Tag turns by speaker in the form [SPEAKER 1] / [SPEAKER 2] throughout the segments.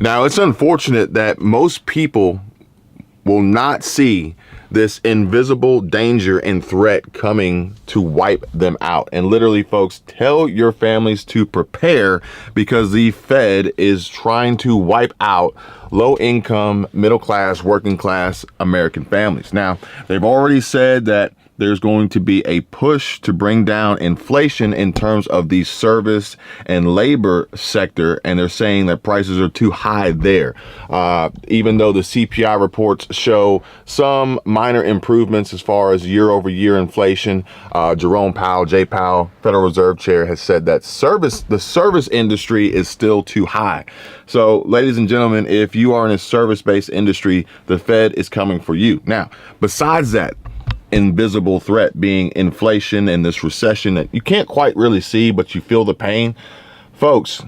[SPEAKER 1] Now, it's unfortunate that most people will not see this invisible danger and threat coming to wipe them out. And literally, folks, tell your families to prepare, because the Fed is trying to wipe out low income, middle class, working class American families. Now, they've already said that there's going to be a push to bring down inflation in terms of the service and labor sector. And they're saying that prices are too high there. Even though the CPI reports show some minor improvements as far as year over year inflation, Jerome Powell, Jay Powell, Federal Reserve Chair, has said that the service industry is still too high. So, ladies and gentlemen, if you are in a service-based industry, the Fed is coming for you. Now, besides that invisible threat being inflation and this recession that you can't quite really see, but you feel the pain, folks,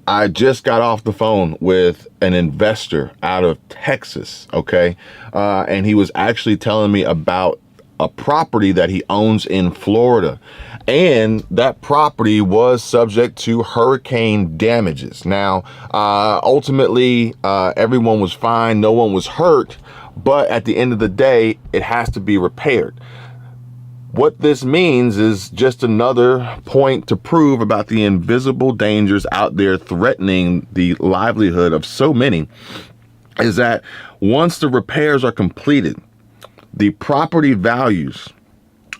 [SPEAKER 1] I just got off the phone with an investor out of Texas, okay? And he was actually telling me about a property that he owns in Florida. And that property was subject to hurricane damages. Now, ultimately, everyone was fine. No one was hurt. But at the end of the day, it has to be repaired. What this means is just another point to prove about the invisible dangers out there threatening the livelihood of so many, is that once the repairs are completed, the property values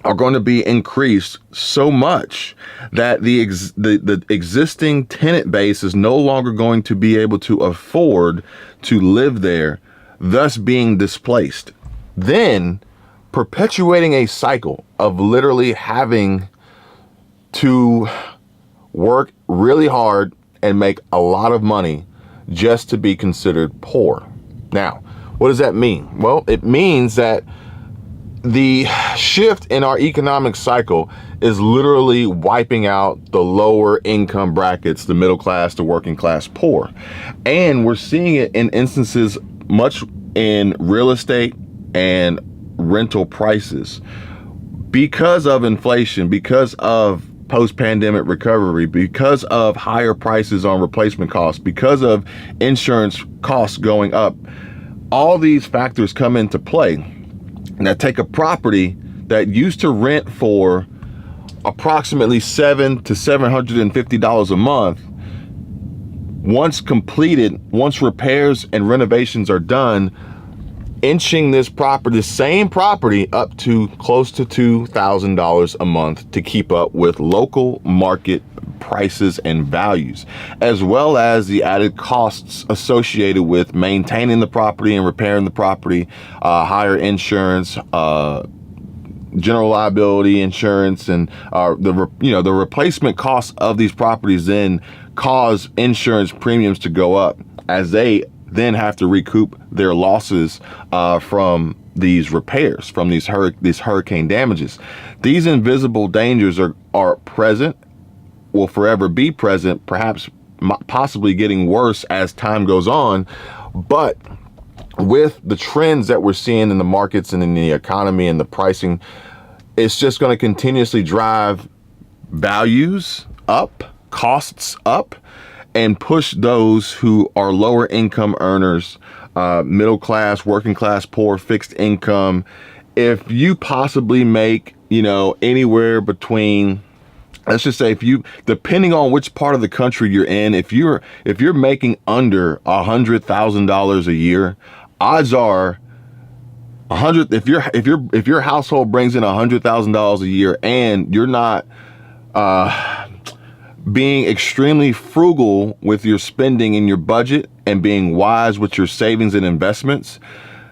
[SPEAKER 1] are going to be increased so much that the existing tenant base is no longer going to be able to afford to live there, thus being displaced. Then perpetuating a cycle of literally having to work really hard and make a lot of money just to be considered poor. Now, what does that mean? Well, it means that the shift in our economic cycle is literally wiping out the lower income brackets, the middle class, the working class poor. And we're seeing it in instances much in real estate and rental prices because of inflation, because of post-pandemic recovery, because of higher prices on replacement costs, because of insurance costs going up. All these factors come into play that take a property that used to rent for approximately $700 to $750 a month. Once completed, once repairs and renovations are done, inching this property, the same property, up to close to $2,000 a month to keep up with local market prices and values, as well as the added costs associated with maintaining the property and repairing the property, higher insurance, general liability insurance, and the replacement costs of these properties then cause insurance premiums to go up as they then have to recoup their losses from these repairs, from these hurricane damages. These invisible dangers are present, will forever be present, perhaps possibly getting worse as time goes on. But with the trends that we're seeing in the markets and in the economy and the pricing, it's just going to continuously drive values up, costs up, and push those who are lower income earners, middle class, working class, poor, fixed income. If you possibly make, anywhere between, let's just say, depending on which part of the country you're in, if you're making under $100,000 a year, odds are if your household brings in $100,000 a year and you're not being extremely frugal with your spending in your budget and being wise with your savings and investments,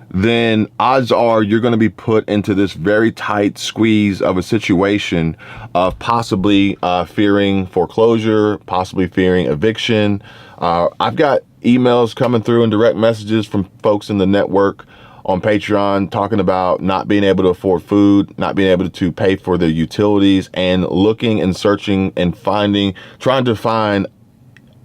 [SPEAKER 1] then odds are you're going to be put into this very tight squeeze of a situation of possibly fearing foreclosure, possibly fearing eviction. I've got emails coming through and direct messages from folks in the network on Patreon talking about not being able to afford food, not being able to pay for their utilities, and looking and searching and trying to find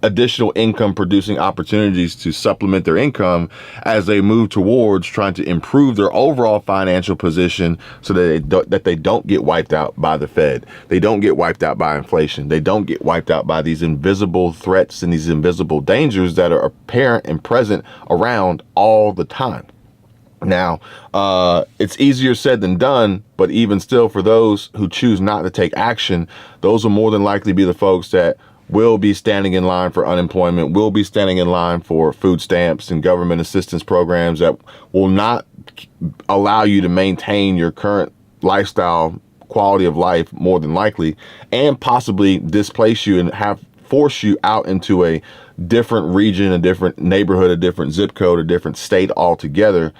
[SPEAKER 1] additional income producing opportunities to supplement their income as they move towards trying to improve their overall financial position so that they don't get wiped out by the Fed. They don't get wiped out by inflation. They don't get wiped out by these invisible threats and these invisible dangers that are apparent and present around all the time. Now, it's easier said than done, but even still, for those who choose not to take action, those will more than likely be the folks that will be standing in line for unemployment, will be standing in line for food stamps and government assistance programs that will not allow you to maintain your current lifestyle, quality of life, more than likely, and possibly displace you and force you out into a different region, a different neighborhood, a different zip code, a different state altogether,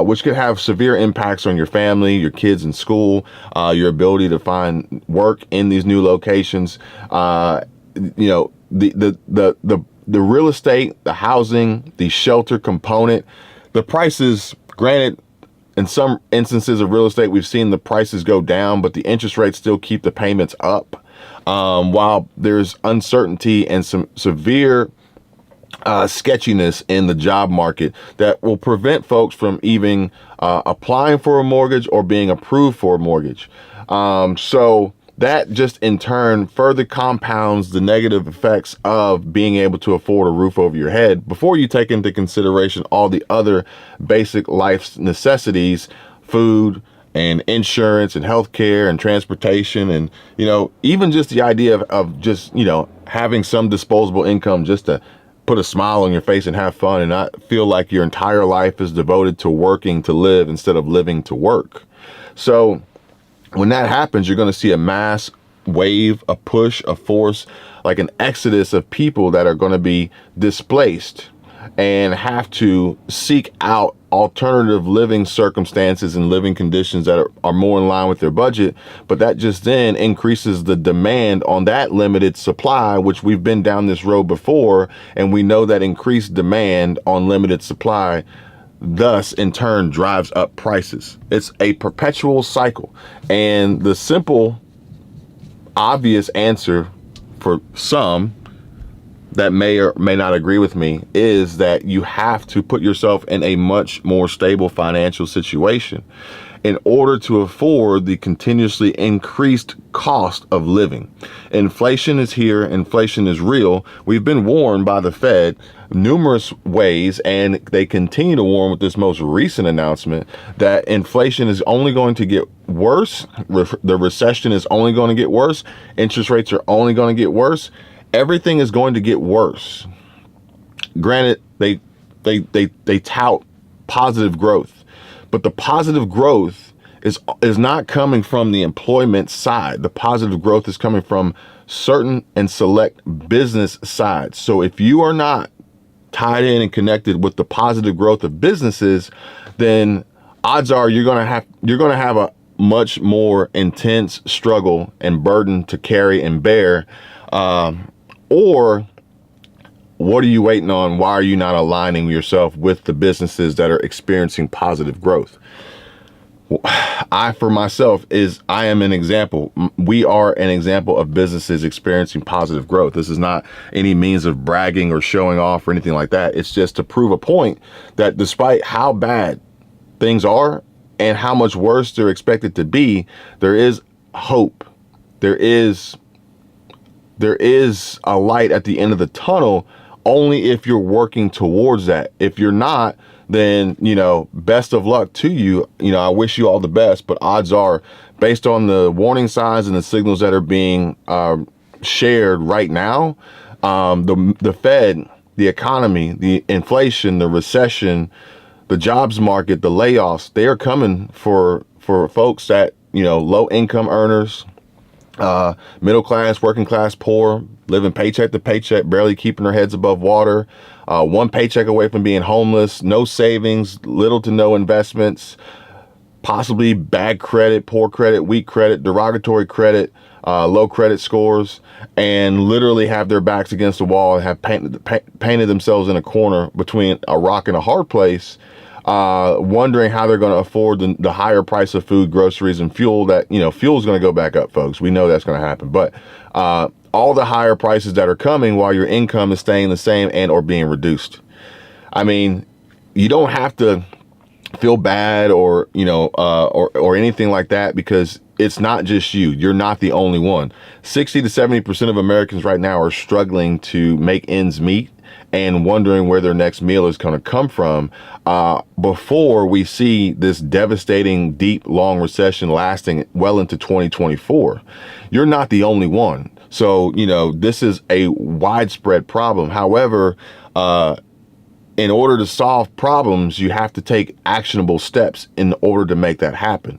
[SPEAKER 1] which could have severe impacts on your family, your kids in school, your ability to find work in these new locations. The real estate, the housing, the shelter component, the prices, granted, in some instances of real estate, we've seen the prices go down, but the interest rates still keep the payments up. While there's uncertainty and some severe sketchiness in the job market that will prevent folks from even applying for a mortgage or being approved for a mortgage. So that just in turn further compounds the negative effects of being able to afford a roof over your head before you take into consideration all the other basic life necessities, food and insurance and healthcare and transportation. And, even just the idea of just, having some disposable income just to put a smile on your face and have fun and not feel like your entire life is devoted to working to live instead of living to work. So when that happens, you're going to see a mass wave, a push, a force, like an exodus of people that are going to be displaced and have to seek out alternative living circumstances and living conditions that are more in line with their budget. But that just then increases the demand on that limited supply, which we've been down this road before. And we know that increased demand on limited supply thus in turn drives up prices. It's a perpetual cycle. And the simple, obvious answer for some that may or may not agree with me is that you have to put yourself in a much more stable financial situation in order to afford the continuously increased cost of living. Inflation is here. Inflation is real. We've been warned by the Fed numerous ways, and they continue to warn with this most recent announcement that inflation is only going to get worse. The recession is only going to get worse. Interest rates are only going to get worse. Everything is going to get worse. Granted, they tout positive growth, but the positive growth is not coming from the employment side. The positive growth is coming from certain and select business sides. So if you are not tied in and connected with the positive growth of businesses, then odds are you're going to have a much more intense struggle and burden to carry and bear. Or what are you waiting on? Why are you not aligning yourself with the businesses that are experiencing positive growth? For myself, I am an example. We are an example of businesses experiencing positive growth. This is not any means of bragging or showing off or anything like that. It's just to prove a point that despite how bad things are and how much worse they're expected to be, there is hope. There is a light at the end of the tunnel, only if you're working towards that. If you're not, then, best of luck to you. I wish you all the best, but odds are, based on the warning signs and the signals that are being shared right now, the Fed, the economy, the inflation, the recession, the jobs market, the layoffs, they are coming for folks that, low income earners, middle class, working class, poor, living paycheck to paycheck, barely keeping their heads above water, one paycheck away from being homeless, no savings, little to no investments, possibly bad credit, poor credit, weak credit, derogatory credit, low credit scores, and literally have their backs against the wall and have painted themselves in a corner between a rock and a hard place, wondering how they're going to afford the higher price of food, groceries, and fuel that, fuel is going to go back up, folks. We know that's going to happen. But all the higher prices that are coming while your income is staying the same and or being reduced. I mean, you don't have to feel bad or, you know, or anything like that, because it's not just you. You're not the only one. 60 to 70% of Americans right now are struggling to make ends meet and wondering where their next meal is going to come from before we see this devastating, deep, long recession lasting well into 2024. You're not the only one. So, you know, this is a widespread problem. However, in order to solve problems, you have to take actionable steps in order to make that happen.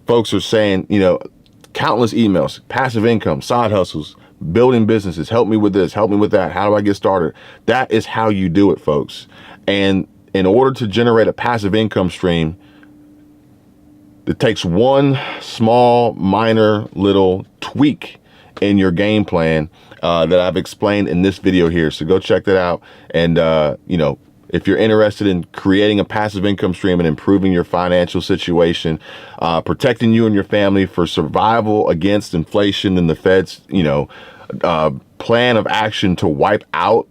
[SPEAKER 1] Folks are saying, you know, countless emails, passive income, side hustles, building businesses, help me with this, help me with that. How do I get started? That is how you do it, folks. And in order to generate a passive income stream, it takes one small, minor little tweak in your game plan that I've explained in this video here. So go check that out. And, you know, if you're interested in creating a passive income stream and improving your financial situation, protecting you and your family for survival against inflation and the Fed's, you know, plan of action to wipe out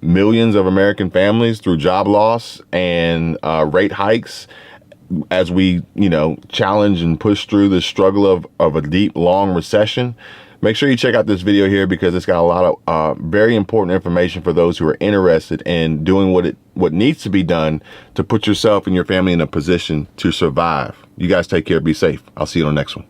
[SPEAKER 1] millions of American families through job loss and rate hikes, as we, you know, challenge and push through the struggle of a deep, long recession, make sure you check out this video here, because it's got a lot of very important information for those who are interested in doing what needs to be done to put yourself and your family in a position to survive. You guys take care. Be safe. I'll see you on the next one.